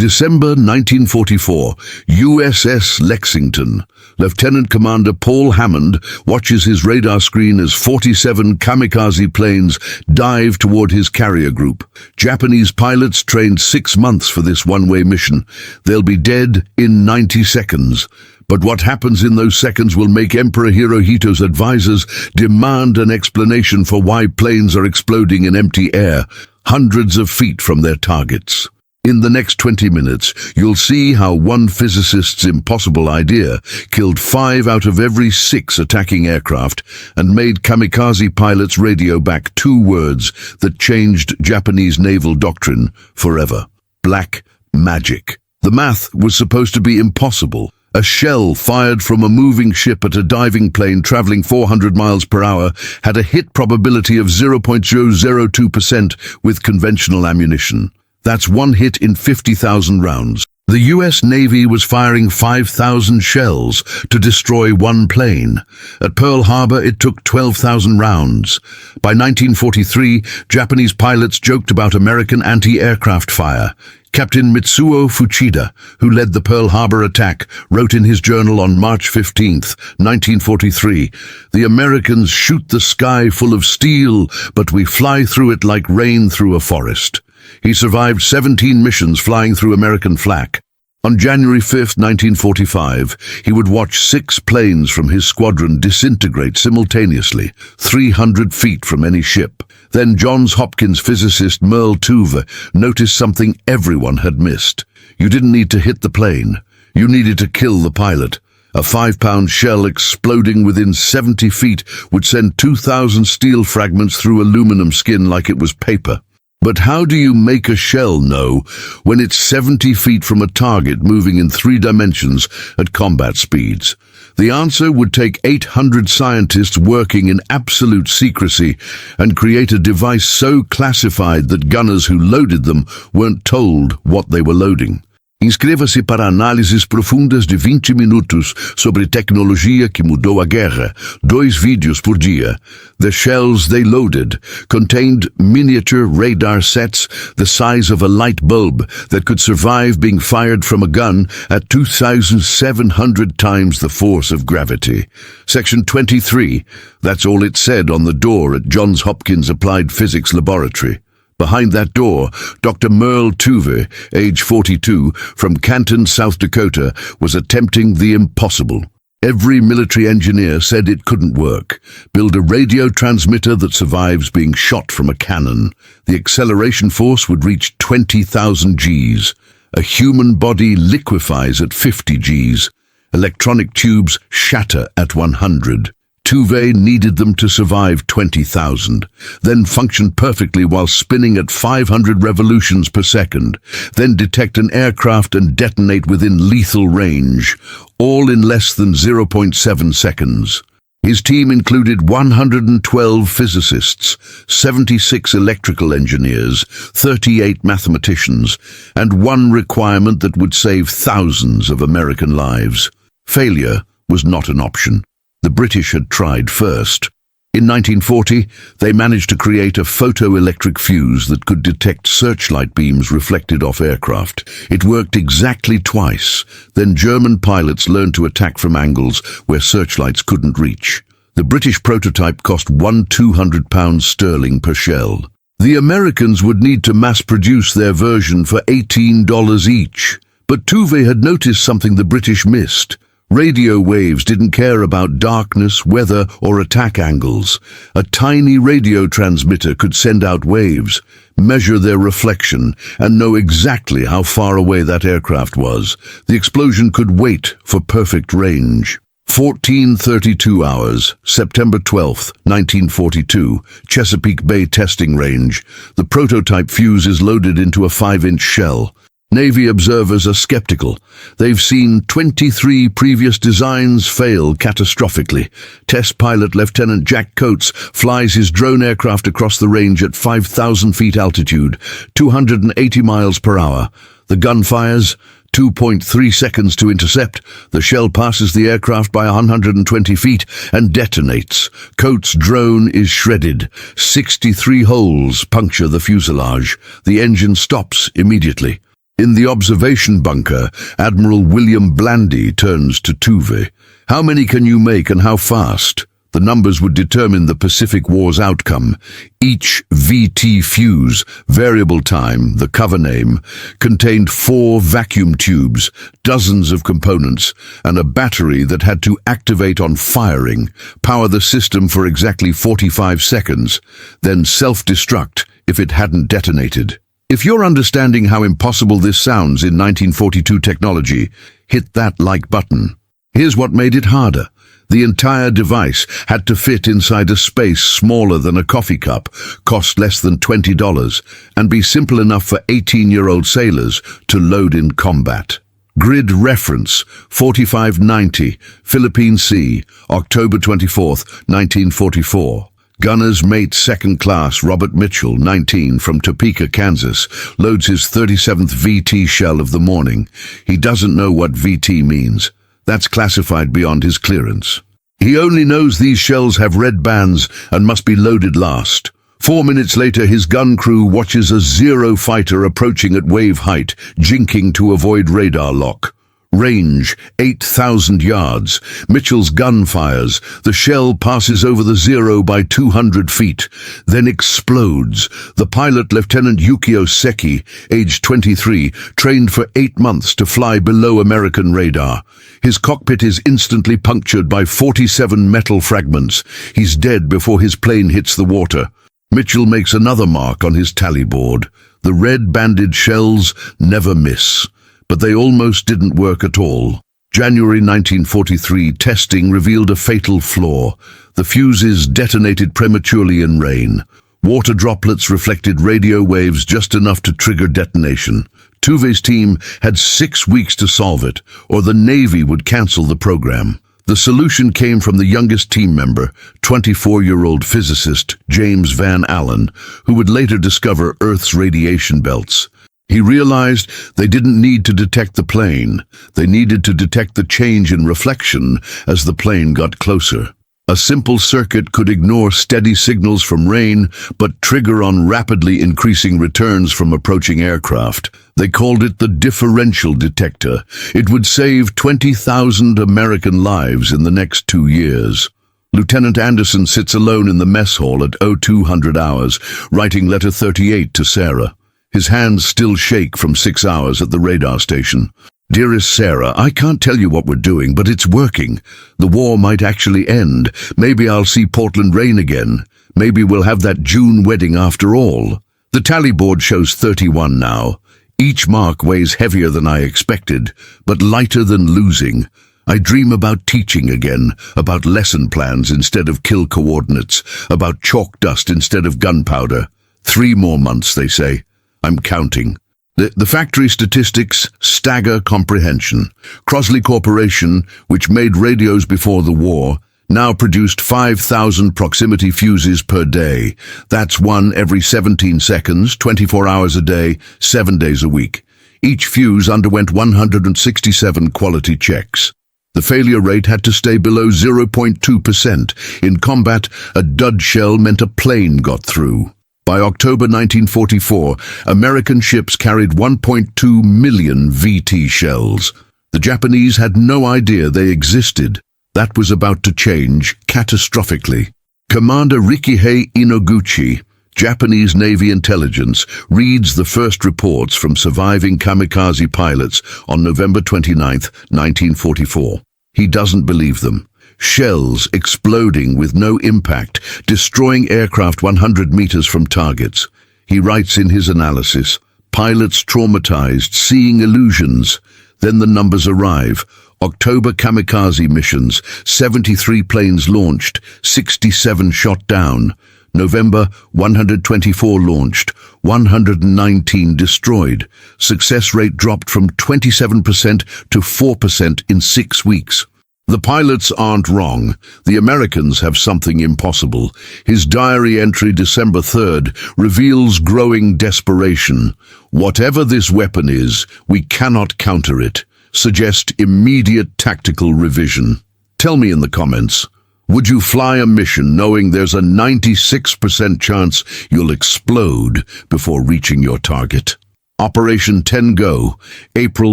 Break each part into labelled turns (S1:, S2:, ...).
S1: December 1944, USS Lexington. Lieutenant Commander Paul Hammond watches his radar screen as 47 kamikaze planes dive toward his carrier group. Japanese pilots trained 6 months for this one-way mission. They'll be dead in 90 seconds. But what happens in those seconds will make Emperor Hirohito's advisors demand an explanation for why planes are exploding in empty air, hundreds of feet from their targets. In the next 20 minutes, you'll see how one physicist's impossible idea killed 5 out of every 6 attacking aircraft and made kamikaze pilots radio back 2 words that changed Japanese naval doctrine forever. Black magic. The math was supposed to be impossible. A shell fired from a moving ship at a diving plane traveling 400 miles per hour had a hit probability of 0.002% with conventional ammunition. That's 1 hit in 50,000 rounds. The US Navy was firing 5,000 shells to destroy 1 plane. At Pearl Harbor, it took 12,000 rounds. By 1943, Japanese pilots joked about American anti-aircraft fire. Captain Mitsuo Fuchida, who led the Pearl Harbor attack, wrote in his journal on March 15, 1943, "The Americans shoot the sky full of steel, but we fly through it like rain through a forest." He survived 17 missions flying through American flak. On January 5, 1945, he would watch 6 planes from his squadron disintegrate simultaneously, 300 feet from any ship. Then Johns Hopkins physicist Merle Tuve noticed something everyone had missed. You didn't need to hit the plane. You needed to kill the pilot. A 5-pound shell exploding within 70 feet would send 2,000 steel fragments through aluminum skin like it was paper. But how do you make a shell know when it's 70 feet from a target moving in 3 dimensions at combat speeds? The answer would take 800 scientists working in absolute secrecy and create a device so classified that gunners who loaded them weren't told what they were loading. Inscreva-se para análises profundas de 20 minutos sobre tecnologia que mudou a guerra. 2 vídeos por dia. The shells they loaded contained miniature radar sets the size of a light bulb that could survive being fired from a gun at 2,700 times the force of gravity. Section 23. That's all it said on the door at Johns Hopkins Applied Physics Laboratory. Behind that door, Dr. Merle Tuve, age 42, from Canton, South Dakota, was attempting the impossible. Every military engineer said it couldn't work. Build a radio transmitter that survives being shot from a cannon. The acceleration force would reach 20,000 Gs. A human body liquefies at 50 Gs. Electronic tubes shatter at 100. Tuve needed them to survive 20,000, then function perfectly while spinning at 500 revolutions per second, then detect an aircraft and detonate within lethal range, all in less than 0.7 seconds. His team included 112 physicists, 76 electrical engineers, 38 mathematicians, and one requirement that would save thousands of American lives. Failure was not an option. The British had tried first. In 1940, they managed to create a photoelectric fuse that could detect searchlight beams reflected off aircraft. It worked exactly twice. Then German pilots learned to attack from angles where searchlights couldn't reach. The British prototype cost £200 sterling per shell. The Americans would need to mass-produce their version for $18 each. But Tuve had noticed something the British missed. Radio waves didn't care about darkness, weather, or attack angles. A tiny radio transmitter could send out waves, measure their reflection, and know exactly how far away that aircraft was. The explosion could wait for perfect range. 14:32 hours, September 12, 1942, Chesapeake Bay testing range. The prototype fuse is loaded into a 5-inch shell. Navy observers are skeptical. They've seen 23 previous designs fail catastrophically. Test pilot Lieutenant Jack Coates flies his drone aircraft across the range at 5,000 feet altitude, 280 miles per hour. The gun fires, 2.3 seconds to intercept. The shell passes the aircraft by 120 feet and detonates. Coates' drone is shredded. 63 holes puncture the fuselage. The engine stops immediately. In the observation bunker, Admiral William Blandy turns to Tuve. How many can you make and how fast? The numbers would determine the Pacific War's outcome. Each VT fuse, variable time, the cover name, contained 4 vacuum tubes, dozens of components, and a battery that had to activate on firing, power the system for exactly 45 seconds, then self-destruct if it hadn't detonated. If you're understanding how impossible this sounds in 1942 technology, hit that like button. Here's what made it harder. The entire device had to fit inside a space smaller than a coffee cup, cost less than $20, and be simple enough for 18-year-old sailors to load in combat. Grid reference 4590, Philippine Sea, October 24, 1944. Gunner's mate second class Robert Mitchell, 19, from Topeka, Kansas, loads his 37th VT shell of the morning. He doesn't know what VT means. That's classified beyond his clearance. He only knows these shells have red bands and must be loaded last. 4 minutes later, his gun crew watches a Zero fighter approaching at wave height, jinking to avoid radar lock. Range, 8,000 yards. Mitchell's gun fires. The shell passes over the Zero by 200 feet, then explodes. The pilot, Lieutenant Yukio Seki, aged 23, trained for 8 months to fly below American radar. His cockpit is instantly punctured by 47 metal fragments. He's dead before his plane hits the water. Mitchell makes another mark on his tally board. The red-banded shells never miss. But they almost didn't work at all. January 1943 testing revealed a fatal flaw. The fuses detonated prematurely in rain. Water droplets reflected radio waves just enough to trigger detonation. Tuve's team had 6 weeks to solve it, or the Navy would cancel the program. The solution came from the youngest team member, 24-year-old physicist James Van Allen, who would later discover Earth's radiation belts. He realized they didn't need to detect the plane. They needed to detect the change in reflection as the plane got closer. A simple circuit could ignore steady signals from rain, but trigger on rapidly increasing returns from approaching aircraft. They called it the differential detector. It would save 20,000 American lives in the next 2 years. Lieutenant Anderson sits alone in the mess hall at 0200 hours, writing letter 38 to Sarah. His hands still shake from 6 hours at the radar station. Dearest Sarah, I can't tell you what we're doing, but it's working. The war might actually end. Maybe I'll see Portland rain again. Maybe we'll have that June wedding after all. The tally board shows 31 now. Each mark weighs heavier than I expected, but lighter than losing. I dream about teaching again, about lesson plans instead of kill coordinates, about chalk dust instead of gunpowder. 3 more months, they say. I'm counting. The factory statistics stagger comprehension. Crosley Corporation, which made radios before the war, now produced 5,000 proximity fuses per day. That's one every 17 seconds, 24 hours a day, 7 days a week. Each fuse underwent 167 quality checks. The failure rate had to stay below 0.2%. In combat, a dud shell meant a plane got through. By October 1944, American ships carried 1.2 million VT shells. The Japanese had no idea they existed. That was about to change catastrophically. Commander Rikihei Inoguchi, Japanese Navy intelligence, reads the first reports from surviving kamikaze pilots on November 29, 1944. He doesn't believe them. Shells exploding with no impact, destroying aircraft 100 meters from targets. He writes in his analysis, pilots traumatized, seeing illusions. Then the numbers arrive. October kamikaze missions, 73 planes launched, 67 shot down. November, 124 launched, 119 destroyed. Success rate dropped from 27% to 4% in 6 weeks. The pilots aren't wrong. The Americans have something impossible. His diary entry December 3rd reveals growing desperation. Whatever this weapon is, we cannot counter it. Suggest immediate tactical revision. Tell me in the comments, would you fly a mission knowing there's a 96% chance you'll explode before reaching your target? Operation Tengo, April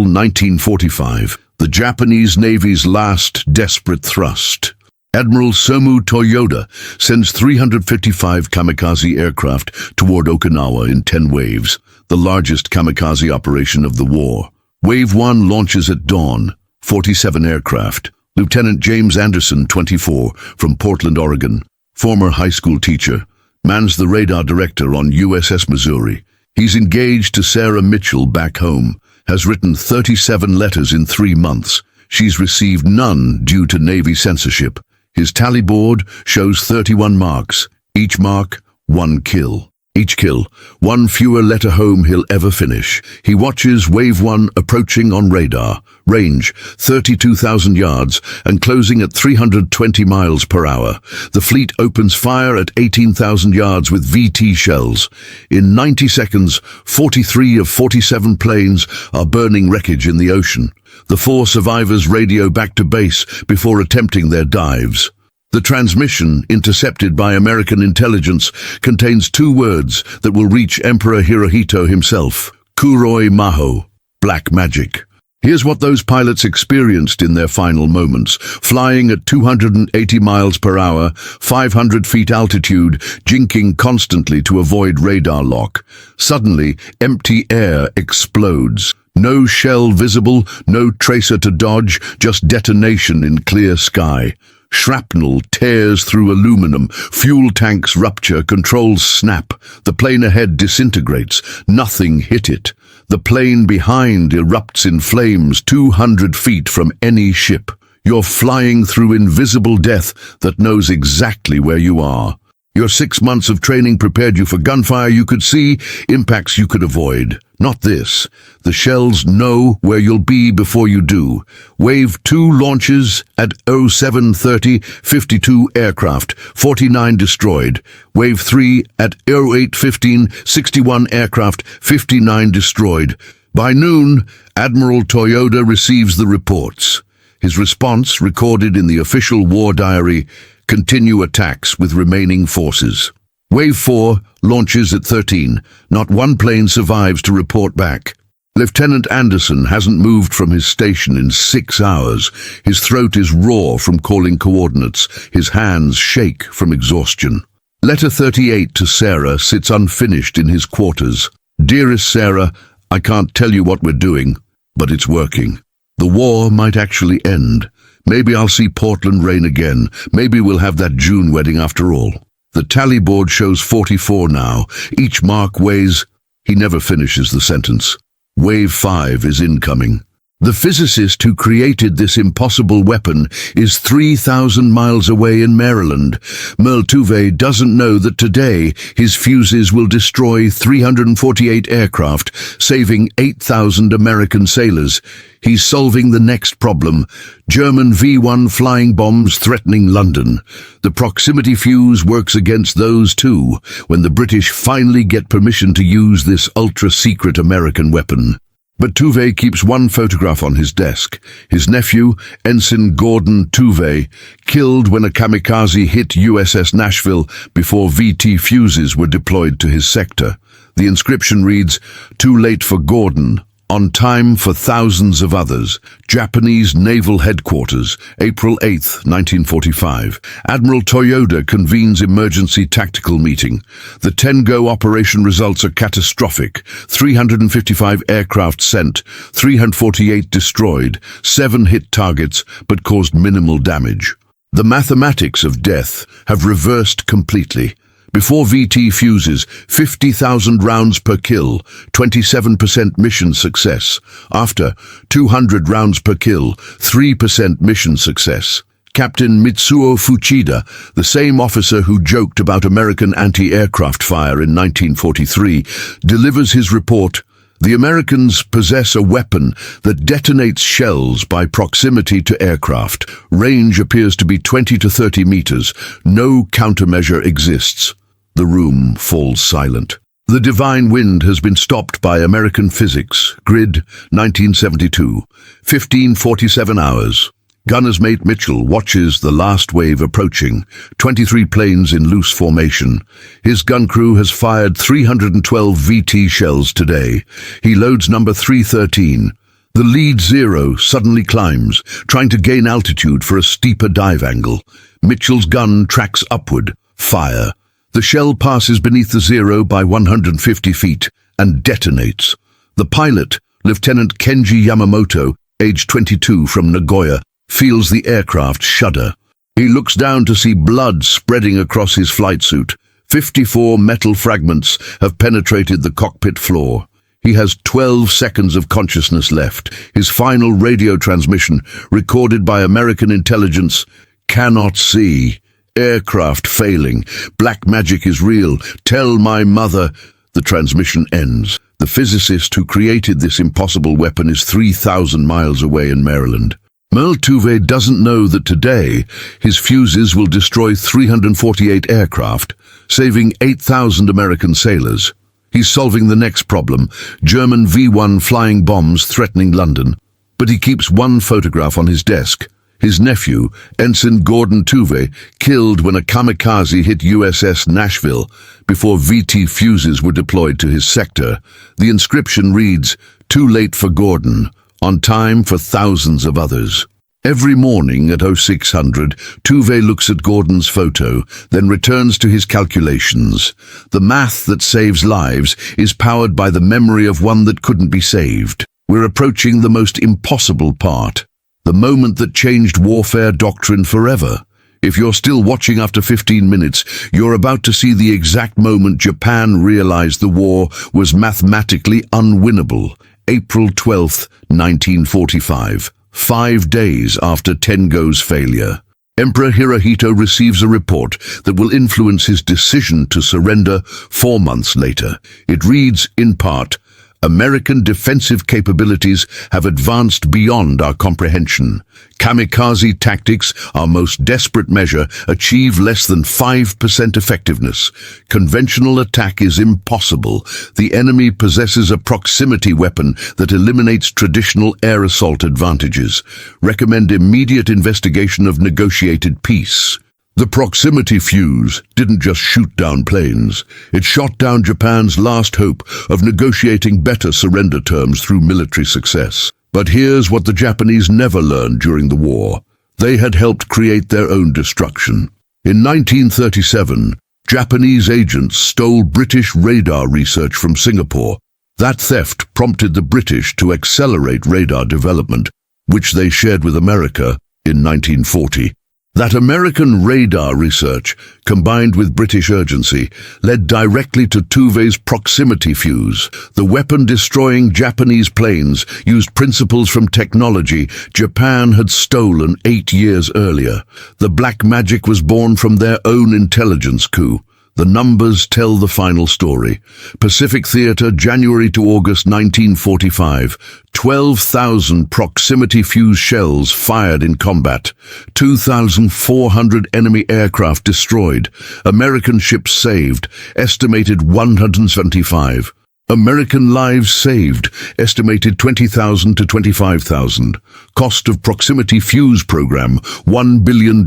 S1: 1945. The Japanese Navy's last desperate thrust. Admiral Somu Toyoda sends 355 kamikaze aircraft toward Okinawa in 10 waves, the largest kamikaze operation of the war. Wave 1 launches at dawn, 47 aircraft. Lieutenant James Anderson, 24, from Portland, Oregon, former high school teacher, mans the radar director on USS Missouri. He's engaged to Sarah Mitchell back home, has written 37 letters in 3 months. She's received none due to Navy censorship. His tally board shows 31 marks, each mark 1 kill. Each kill, 1 fewer letter home he'll ever finish. He watches Wave 1 approaching on radar, range 32,000 yards and closing at 320 miles per hour. The fleet opens fire at 18,000 yards with VT shells. In 90 seconds, 43 of 47 planes are burning wreckage in the ocean. The 4 survivors radio back to base before attempting their dives. The transmission, intercepted by American intelligence, contains 2 words that will reach Emperor Hirohito himself: Kuroi Maho, black magic. Here's what those pilots experienced in their final moments. Flying at 280 miles per hour, 500 feet altitude, jinking constantly to avoid radar lock. Suddenly, empty air explodes. No shell visible, no tracer to dodge, just detonation in clear sky. Shrapnel tears through aluminum, fuel tanks rupture, controls snap. The plane ahead disintegrates. Nothing hit it. The plane behind erupts in flames 200 feet from any ship. You're flying through invisible death that knows exactly where you are. Your 6 months of training prepared you for gunfire you could see, impacts you could avoid. Not this. The shells know where you'll be before you do. Wave 2 launches at 0730, 52 aircraft, 49 destroyed. Wave 3 at 0815, 61 aircraft, 59 destroyed. By noon, Admiral Toyoda receives the reports. His response, recorded in the official war diary: continue attacks with remaining forces. Wave 4 launches at 13. Not 1 plane survives to report back. Lieutenant Anderson hasn't moved from his station in 6 hours. His throat is raw from calling coordinates. His hands shake from exhaustion. Letter 38 to Sarah sits unfinished in his quarters. Dearest Sarah, I can't tell you what we're doing, but it's working. The war might actually end. Maybe I'll see Portland rain again. Maybe we'll have that June wedding after all. The tally board shows 44 now. Each mark weighs... He never finishes the sentence. Wave 5 is incoming. The physicist who created this impossible weapon is 3,000 miles away in Maryland. Merle Tuve doesn't know that today his fuses will destroy 348 aircraft, saving 8,000 American sailors. He's solving the next problem: German V-1 flying bombs threatening London. The proximity fuse works against those too, when the British finally get permission to use this ultra-secret American weapon. But Tuve keeps 1 photograph on his desk. His nephew, Ensign Gordon Tuve, killed when a kamikaze hit USS Nashville before VT fuses were deployed to his sector. The inscription reads, "Too late for Gordon, on time for thousands of others." Japanese Naval Headquarters, April 8, 1945. Admiral Toyoda convenes emergency tactical meeting. The Tengo operation results are catastrophic. 355 aircraft sent, 348 destroyed, 7 hit targets but caused minimal damage. The mathematics of death have reversed completely. Before VT fuses, 50,000 rounds per kill, 27% mission success. After, 200 rounds per kill, 3% mission success. Captain Mitsuo Fuchida, the same officer who joked about American anti-aircraft fire in 1943, delivers his report: the Americans possess a weapon that detonates shells by proximity to aircraft. Range appears to be 20 to 30 meters. No countermeasure exists. The room falls silent. The divine wind has been stopped by American physics. Grid, 1972. 15:47 hours. Gunner's mate Mitchell watches the last wave approaching, 23 planes in loose formation. His gun crew has fired 312 VT shells today. He loads number 313. The lead Zero suddenly climbs, trying to gain altitude for a steeper dive angle. Mitchell's gun tracks upward. Fire. The shell passes beneath the Zero by 150 feet and detonates. The pilot, Lieutenant Kenji Yamamoto, age 22 from Nagoya, feels the aircraft shudder. He looks down to see blood spreading across his flight suit. 54 metal fragments have penetrated the cockpit floor. He has 12 seconds of consciousness left. His final radio transmission, recorded by American intelligence, cannot see. Aircraft failing. Black magic is real. Tell my mother. The transmission ends. The physicist who created this impossible weapon is 3,000 miles away in Maryland. Merle Tuve doesn't know that today his fuses will destroy 348 aircraft, saving 8,000 American sailors. He's solving the next problem, German V-1 flying bombs threatening London. But he keeps one photograph on his desk. His nephew, Ensign Gordon Tuve, killed when a kamikaze hit USS Nashville before VT fuses were deployed to his sector. The inscription reads, "Too late for Gordon, on time for thousands of others." Every morning at 0600, Tuve looks at Gordon's photo, then returns to his calculations. The math that saves lives is powered by the memory of one that couldn't be saved. We're approaching the most impossible part. The moment that changed warfare doctrine forever. If you're still watching after 15 minutes, you're about to see the exact moment Japan realized the war was mathematically unwinnable. April 12, 1945, 5 days after Tengo's failure. Emperor Hirohito receives a report that will influence his decision to surrender 4 months later. It reads, in part, "American defensive capabilities have advanced beyond our comprehension. Kamikaze tactics, our most desperate measure, achieve less than 5% effectiveness. Conventional attack is impossible. The enemy possesses a proximity weapon that eliminates traditional air assault advantages. Recommend immediate investigation of negotiated peace." The proximity fuse didn't just shoot down planes. It shot down Japan's last hope of negotiating better surrender terms through military success. But here's what the Japanese never learned during the war. They had helped create their own destruction. In 1937, Japanese agents stole British radar research from Singapore. That theft prompted the British to accelerate radar development, which they shared with America in 1940. That American radar research, combined with British urgency, led directly to Tuve's proximity fuse. The weapon destroying Japanese planes used principles from technology Japan had stolen 8 years earlier. The black magic was born from their own intelligence coup. The numbers tell the final story. Pacific Theater, January to August 1945. 12,000 proximity fuse shells fired in combat. 2,400 enemy aircraft destroyed. American ships saved, estimated 175. American lives saved, estimated 20,000 to 25,000. Cost of proximity fuse program, $1 billion.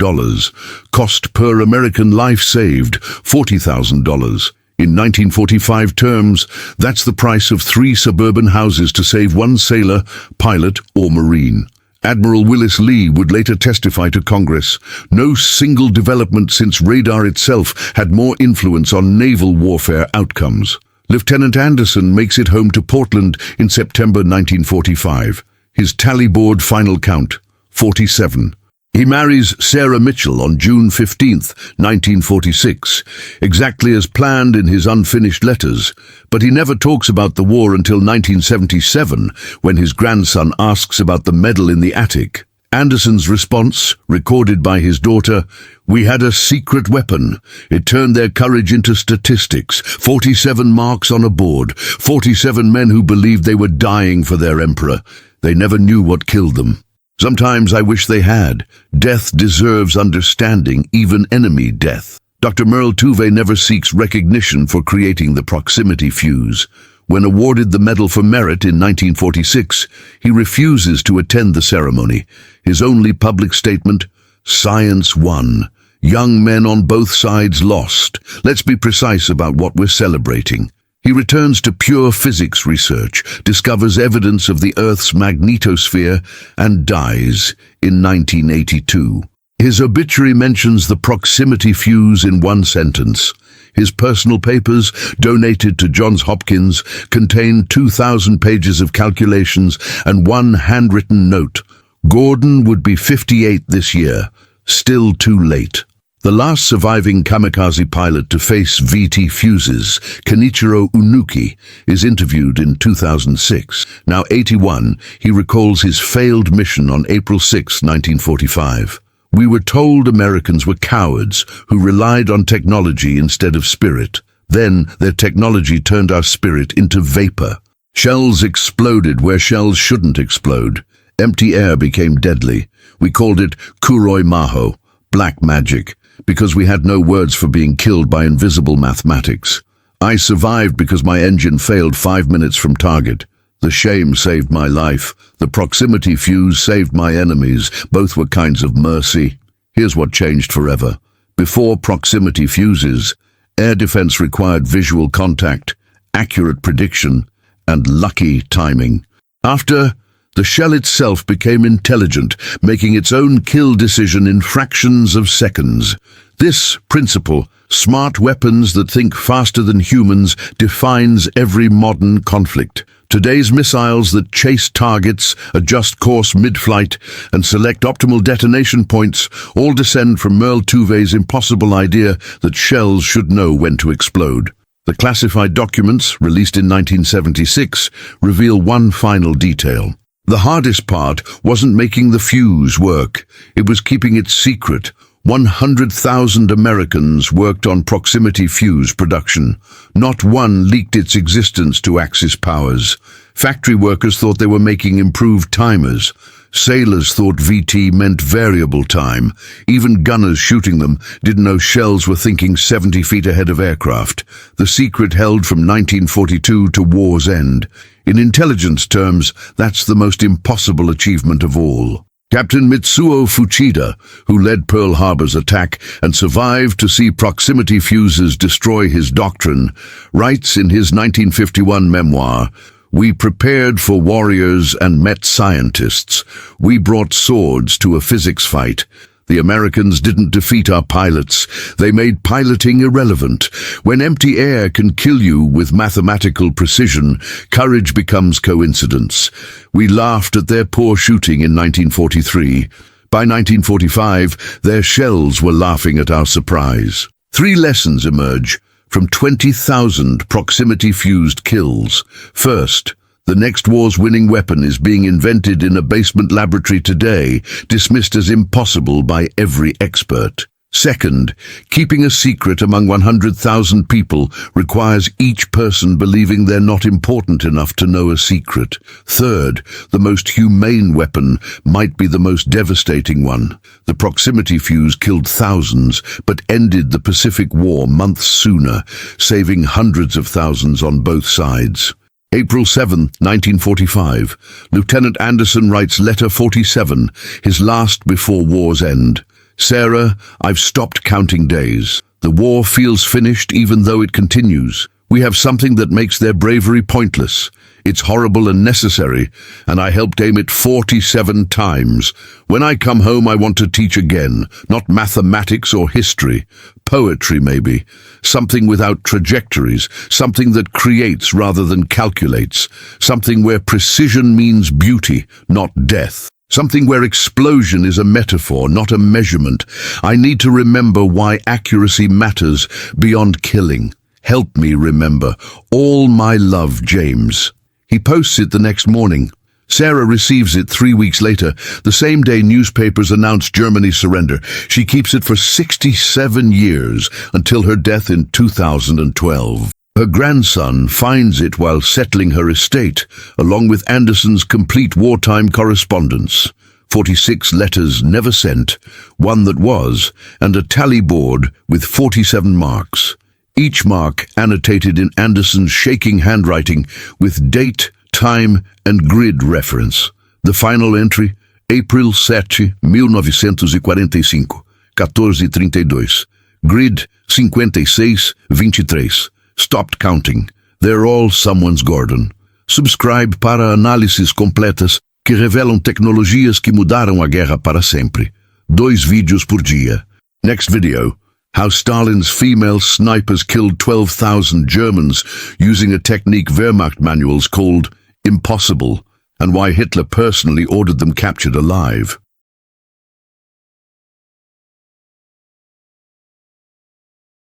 S1: Cost per American life saved, $40,000. In 1945 terms, that's the price of 3 suburban houses to save 1 sailor, pilot, or Marine. Admiral Willis Lee would later testify to Congress. No single development since radar itself had more influence on naval warfare outcomes. Lieutenant Anderson makes it home to Portland in September 1945. His tally board final count, 47. He marries Sarah Mitchell on June 15, 1946, exactly as planned in his unfinished letters, but he never talks about the war until 1977, when his grandson asks about the medal in the attic. Anderson's response, recorded by his daughter, "We had a secret weapon. It turned their courage into statistics. 47 marks on a board. 47 men who believed they were dying for their emperor. They never knew what killed them. Sometimes I wish they had. Death deserves understanding, even enemy death." Dr. Merle Tuve never seeks recognition for creating the proximity fuse. When awarded the Medal for Merit in 1946, he refuses to attend the ceremony. His only public statement, "Science won. Young men on both sides lost. Let's be precise about what we're celebrating." He returns to pure physics research, discovers evidence of the Earth's magnetosphere, and dies in 1982. His obituary mentions the proximity fuse in one sentence. His personal papers, donated to Johns Hopkins, contain 2,000 pages of calculations and one handwritten note. Gordon would be 58 this year. Still too late. The last surviving kamikaze pilot to face VT fuses, Kenichiro Unuki, is interviewed in 2006. Now 81, he recalls his failed mission on April 6, 1945. "We were told Americans were cowards who relied on technology instead of spirit. Then their technology turned our spirit into vapor. Shells exploded where shells shouldn't explode. Empty air became deadly. We called it kuroi maho, black magic, because we had no words for being killed by invisible mathematics. I survived because my engine failed 5 minutes from target. The shame saved my life. The proximity fuse saved my enemies. Both were kinds of mercy. Here's what changed forever. Before proximity fuses, air defense required visual contact, accurate prediction, and lucky timing. After, the shell itself became intelligent, making its own kill decision in fractions of seconds. This principle, smart weapons that think faster than humans, defines every modern conflict. Today's missiles that chase targets, adjust course mid-flight, and select optimal detonation points all descend from Merle Tuvey's impossible idea that shells should know when to explode. The classified documents, released in 1976, reveal one final detail. The hardest part wasn't making the fuse work. It was keeping it secret. 100,000 Americans worked on proximity fuse production. Not one leaked its existence to Axis powers. Factory workers thought they were making improved timers. Sailors thought VT meant variable time. Even gunners shooting them didn't know shells were thinking 70 feet ahead of aircraft. The secret held from 1942 to war's end. In intelligence terms, that's the most impossible achievement of all. Captain Mitsuo Fuchida, who led Pearl Harbor's attack and survived to see proximity fuses destroy his doctrine, writes in his 1951 memoir, "We prepared for warriors and met scientists. We brought swords to a physics fight. The Americans didn't defeat our pilots. They made piloting irrelevant. When empty air can kill you with mathematical precision, courage becomes coincidence. We laughed at their poor shooting in 1943. By 1945, their shells were laughing at our surprise." 3 lessons emerge from 20,000 proximity-fused kills. First, the next war's winning weapon is being invented in a basement laboratory today, dismissed as impossible by every expert. Second, keeping a secret among 100,000 people requires each person believing they're not important enough to know a secret. Third, the most humane weapon might be the most devastating one. The proximity fuse killed thousands, but ended the Pacific War months sooner, saving hundreds of thousands on both sides. April 7, 1945. Lieutenant Anderson writes letter 47, his last before war's end. "Sarah, I've stopped counting days. The war feels finished even though it continues. We have something that makes their bravery pointless. It's horrible and necessary, and I helped aim it 47 times. When I come home, I want to teach again, not mathematics or history. Poetry, maybe. Something without trajectories, something that creates rather than calculates, something where precision means beauty, not death. Something where explosion is a metaphor, not a measurement. I need to remember why accuracy matters beyond killing. Help me remember. All my love, James." He posts it the next morning. Sarah receives it 3 weeks later, the same day newspapers announce Germany's surrender. She keeps it for 67 years, until her death in 2012. Her grandson finds it while settling her estate, along with Anderson's complete wartime correspondence. 46 letters never sent, one that was, and a tally board with 47 marks. each mark annotated in Anderson's shaking handwriting with date, time, and grid reference. The final entry, April 7, 1945, 14:32. Grid 56:23. Stopped counting. They're all someone's Gordon. Subscribe para análises completas que revelam tecnologias que mudaram a guerra para sempre. 2 vídeos por dia. Next video. How Stalin's female snipers killed 12,000 Germans using a technique Wehrmacht manuals called impossible, and why Hitler personally ordered them captured alive.